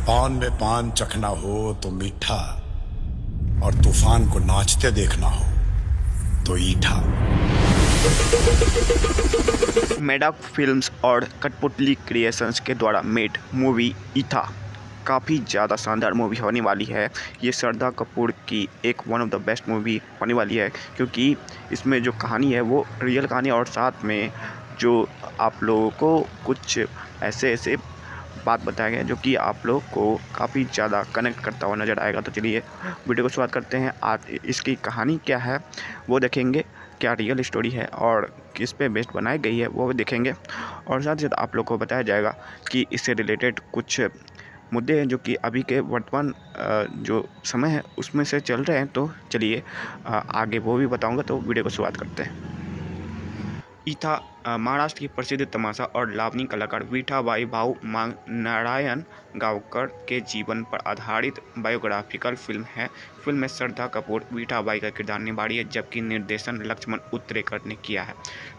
पान में पान चखना हो तो मीठा, और तूफान को नाचते देखना हो तो ईठा। मेडॉक फिल्म्स और कठपुतली क्रिएशंस के द्वारा मेड मूवी ईथा काफ़ी ज़्यादा शानदार मूवी होने वाली है। ये श्रद्धा कपूर की एक one of the best movie होने वाली है, क्योंकि इसमें जो कहानी है वो रियल कहानी, और साथ में जो आप लोगों को कुछ ऐसे बात बताया गया जो कि आप लोग को काफ़ी ज़्यादा कनेक्ट करता हुआ नज़र आएगा। तो चलिए वीडियो को शुरुआत करते हैं। आज इसकी कहानी क्या है वो देखेंगे, क्या रियल स्टोरी है और किस पे बेस्ड बनाई गई है वो भी देखेंगे, और साथ ही साथ आप लोग को बताया जाएगा कि इससे रिलेटेड कुछ मुद्दे हैं जो कि अभी के वर्तमान जो समय है उसमें से चल रहे हैं। तो चलिए आगे वो भी बताऊंगा, तो वीडियो को शुरुआत करते हैं। ईथा महाराष्ट्र की प्रसिद्ध तमाशा और लावनी कलाकार विठाबाई भाऊ नारायण गावकर के जीवन पर आधारित बायोग्राफिकल फिल्म है। फिल्म में श्रद्धा कपूर विठाबाई का किरदार निभा रही है, जबकि निर्देशन लक्ष्मण उत्तरेकर ने किया है।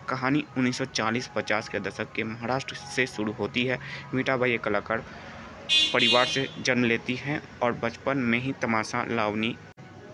कहानी 1940-50 के दशक के महाराष्ट्र से शुरू होती है। विठाबाई एक कलाकार परिवार से जन्म लेती हैं और बचपन में ही तमाशा, लावनी,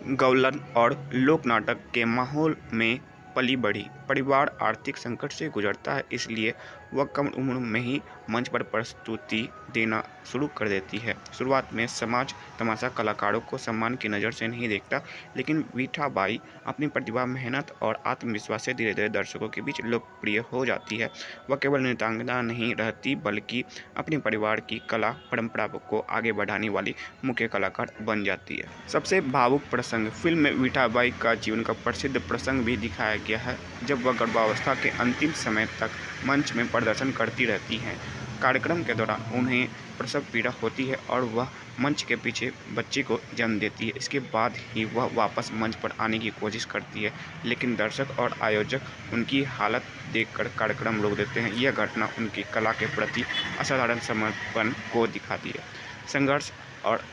गौलन और लोक नाटक के माहौल में पली बढ़ी। परिवार आर्थिक संकट से गुजरता है, इसलिए वह कम उम्र में ही मंच पर प्रस्तुति देना शुरू कर देती है। शुरुआत में समाज तमाशा कलाकारों को सम्मान की नज़र से नहीं देखता, लेकिन विठाबाई अपनी प्रतिभा, मेहनत और आत्मविश्वास से धीरे धीरे दर्शकों के बीच लोकप्रिय हो जाती है। वह केवल नृत्यांगना नहीं रहती, बल्कि अपने परिवार की कला परंपरा को आगे बढ़ाने वाली मुख्य कलाकार बन जाती है। सबसे भावुक प्रसंग फिल्म में विठाबाई का जीवन का प्रसिद्ध प्रसंग भी दिखाया गया है, जब वह गर्भावस्था के अंतिम समय तक मंच में प्रदर्शन करती रहती हैं। कार्यक्रम के दौरान उन्हें प्रसव पीड़ा होती है और वह मंच के पीछे बच्चे को जन्म देती है। इसके बाद ही वह वापस मंच पर आने की कोशिश करती है, लेकिन दर्शक और आयोजक उनकी हालत देखकर कार्यक्रम रोक देते हैं। यह घटना उनकी कला के प्रति असाधारण समर्पण को दिखाती है। संघर्ष और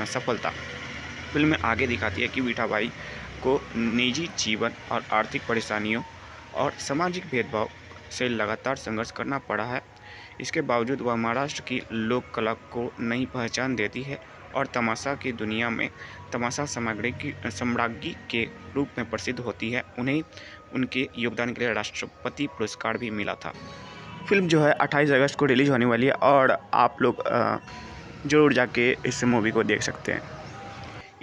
सफलता फिल्म में आगे दिखाती है कि विठाबाई को निजी जीवन और आर्थिक परेशानियों और सामाजिक भेदभाव से लगातार संघर्ष करना पड़ा है। इसके बावजूद वह महाराष्ट्र की लोक कला को नई पहचान देती है और तमाशा की दुनिया में तमाशा साम्राज्ञी के रूप में प्रसिद्ध होती है। उन्हें उनके योगदान के लिए राष्ट्रपति पुरस्कार भी मिला था। फिल्म जो है 28 अगस्त को रिलीज होने वाली है, और आप लोग ज़रूर जाके इस मूवी को देख सकते हैं।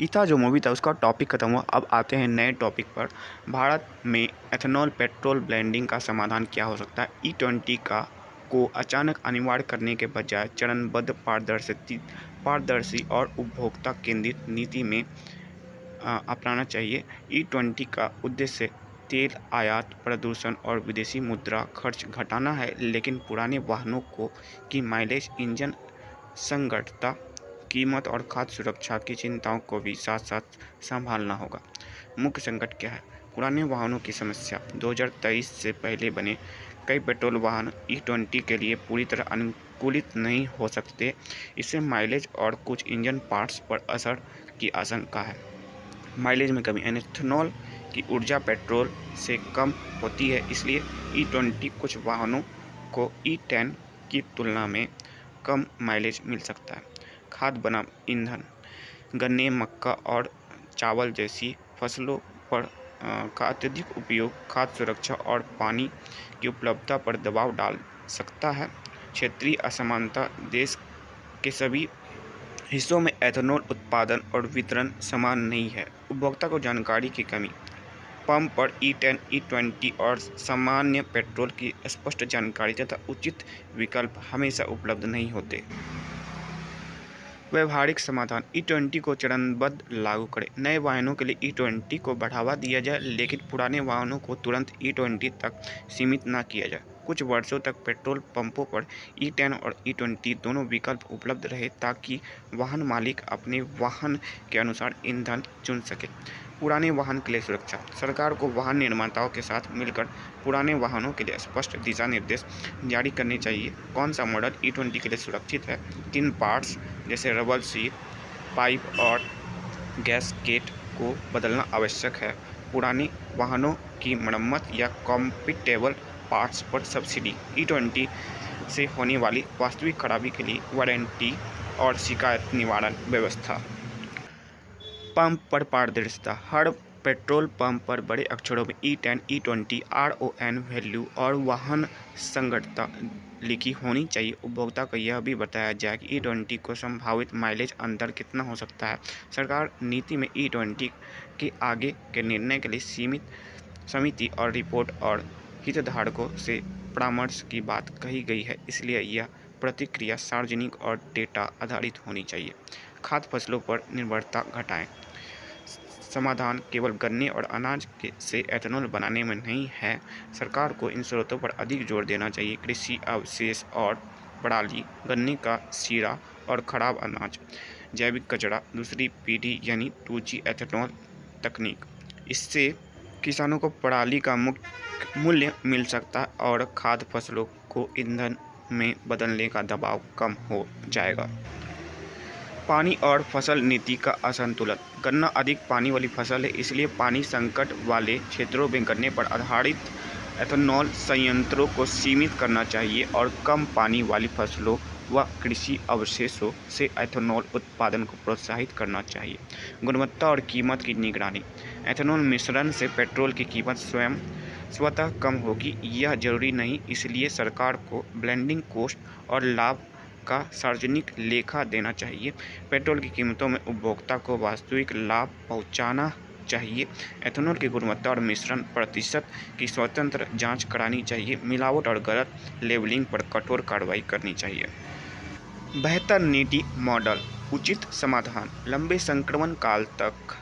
ईथा जो मूवी था उसका टॉपिक खत्म हुआ, अब आते हैं नए टॉपिक पर। भारत में एथेनॉल पेट्रोल ब्लेंडिंग का समाधान क्या हो सकता है? E20 को अचानक अनिवार्य करने के बजाय चरणबद्ध पारदर्शी और उपभोक्ता केंद्रित नीति में अपनाना चाहिए। E20 का उद्देश्य तेल आयात, प्रदूषण और विदेशी मुद्रा खर्च घटाना है, लेकिन पुराने वाहनों की माइलेज, इंजन संगतता, कीमत और खाद्य सुरक्षा की चिंताओं को भी साथ साथ संभालना होगा। मुख्य संकट क्या है? पुराने वाहनों की समस्या। 2023 से पहले बने कई पेट्रोल वाहन E20 के लिए पूरी तरह अनुकूलित नहीं हो सकते। इससे माइलेज और कुछ इंजन पार्ट्स पर असर की आशंका है। माइलेज में कमी। एथेनॉल की ऊर्जा पेट्रोल से कम होती है, इसलिए E20 कुछ वाहनों को E10 की तुलना में कम माइलेज मिल सकता है। खाद्य बनाम ईंधन। गन्ने, मक्का और चावल जैसी फसलों पर का अत्यधिक उपयोग खाद्य सुरक्षा और पानी की उपलब्धता पर दबाव डाल सकता है। क्षेत्रीय असमानता। देश के सभी हिस्सों में एथेनॉल उत्पादन और वितरण समान नहीं है। उपभोक्ता को जानकारी की कमी। पंप पर E10, E20 और सामान्य पेट्रोल की स्पष्ट जानकारी तथा उचित विकल्प हमेशा उपलब्ध नहीं होते। व्यवहारिक समाधान। E20 को चरणबद्ध लागू करें। नए वाहनों के लिए E20 को बढ़ावा दिया जाए, लेकिन पुराने वाहनों को तुरंत E20 तक सीमित न किया जाए। कुछ वर्षों तक पेट्रोल पंपों पर E10 और E20 दोनों विकल्प उपलब्ध रहे, ताकि वाहन मालिक अपने वाहन के अनुसार ईंधन चुन सके। पुराने वाहन के लिए सुरक्षा। सरकार को वाहन निर्माताओं के साथ मिलकर पुराने वाहनों के लिए स्पष्ट दिशा निर्देश जारी करने चाहिए। कौन सा मॉडल E20 के लिए सुरक्षित है, किन पार्ट्स जैसे रबर सीट, पाइप और गैसकेट को बदलना आवश्यक है। पुराने वाहनों की मरम्मत या कॉम्पिटेबल पार्ट्स पर सब्सिडी। E20 से होने वाली वास्तविक खराबी के लिए वारंटी और शिकायत निवारण व्यवस्था। पंप पर पारदर्शिता। हर पेट्रोल पंप पर बड़े अक्षरों में E10, E20, RON वैल्यू और वाहन संगठता लिखी होनी चाहिए। उपभोक्ता को यह भी बताया जाए कि E20 को संभावित माइलेज अंतर कितना हो सकता है। सरकार नीति में E20 के आगे के निर्णय के लिए सीमित समिति और रिपोर्ट और हितधारकों से परामर्श की बात कही गई है, इसलिए यह प्रतिक्रिया सार्वजनिक और डेटा आधारित होनी चाहिए। खाद्य फसलों पर निर्भरता घटाएं। समाधान केवल गन्ने और अनाज से एथेनॉल बनाने में नहीं है। सरकार को इन स्रोतों पर अधिक जोर देना चाहिए। कृषि अवशेष और पराली, गन्ने का शीरा और खराब अनाज, जैविक कचरा, दूसरी पीढ़ी यानी 2G एथेनॉल तकनीक। इससे किसानों को पराली का मुक्त मूल्य मिल सकता है और खाद्य फसलों को ईंधन में बदलने का दबाव कम हो जाएगा। पानी और फसल नीति का असंतुलन। गन्ना अधिक पानी वाली फसल है, इसलिए पानी संकट वाले क्षेत्रों में गन्ने पर आधारित एथेनॉल संयंत्रों को सीमित करना चाहिए और कम पानी वाली फसलों व कृषि अवशेषों से एथेनॉल उत्पादन को प्रोत्साहित करना चाहिए। गुणवत्ता और कीमत की निगरानी। एथेनॉल मिश्रण से पेट्रोल की कीमत स्वतः कम होगी, यह जरूरी नहीं, इसलिए सरकार को ब्लेंडिंग कॉस्ट और लाभ का सार्वजनिक लेखा देना चाहिए। पेट्रोल की कीमतों में उपभोक्ता को वास्तविक लाभ पहुंचाना चाहिए। एथेनॉल की गुणवत्ता और मिश्रण प्रतिशत की स्वतंत्र जांच करानी चाहिए। मिलावट और गलत लेबलिंग पर कठोर कार्रवाई करनी चाहिए। बेहतर नीति मॉडल। उचित समाधान। लंबे संक्रमण काल तक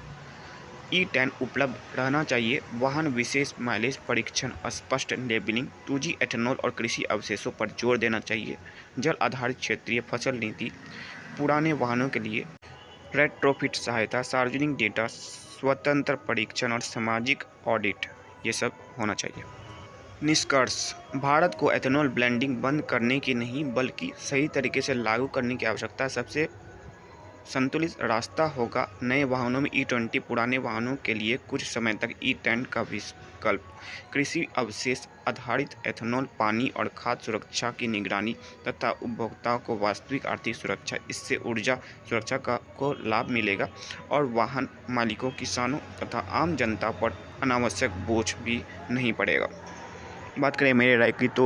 E10 उपलब्ध रहना चाहिए। वाहन विशेष माइलेज परीक्षण, स्पष्ट लेबलिंग, 2G एथेनॉल और कृषि अवशेषों पर जोर देना चाहिए। जल आधारित क्षेत्रीय फसल नीति। पुराने वाहनों के लिए रेट्रोफिट सहायता, सार्वजनिक डेटा, स्वतंत्र परीक्षण और सामाजिक ऑडिट, ये सब होना चाहिए। निष्कर्ष। भारत को एथेनॉल ब्लेंडिंग बंद करने की नहीं बल्कि सही तरीके से लागू करने की आवश्यकता है। सबसे संतुलित रास्ता होगा नए वाहनों में E20, पुराने वाहनों के लिए कुछ समय तक E10 का विकल्प। कृषि अवशेष आधारित एथेनॉल, पानी और खाद्य सुरक्षा की निगरानी तथा उपभोक्ताओं को वास्तविक आर्थिक सुरक्षा। इससे ऊर्जा सुरक्षा को लाभ मिलेगा और वाहन मालिकों, किसानों तथा आम जनता पर अनावश्यक बोझ भी नहीं पड़ेगा। बात करें मेरे राय की तो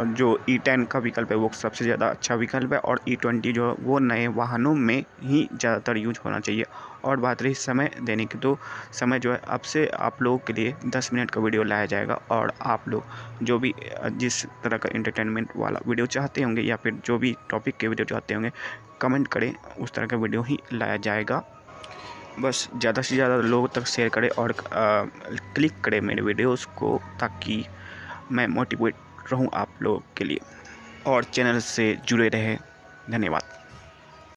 जो E10 का विकल्प है वो सबसे ज़्यादा अच्छा विकल्प है और E20 जो वो नए वाहनों में ही ज़्यादातर यूज होना चाहिए। और बात रही समय देने की तो समय जो है अब से आप लोगों के लिए 10 मिनट का वीडियो लाया जाएगा और आप लोग जो भी जिस तरह का एंटरटेनमेंट वाला वीडियो चाहते होंगे या फिर जो भी टॉपिक के वीडियो चाहते होंगे कमेंट करें, उस तरह का वीडियो ही लाया जाएगा। बस ज़्यादा से ज़्यादा लोगों तक शेयर करें और क्लिक करें मेरे वीडियोज़ को, ताकि मैं मोटिवेट रहूं आप लोगों के लिए और चैनल से जुड़े रहें। धन्यवाद।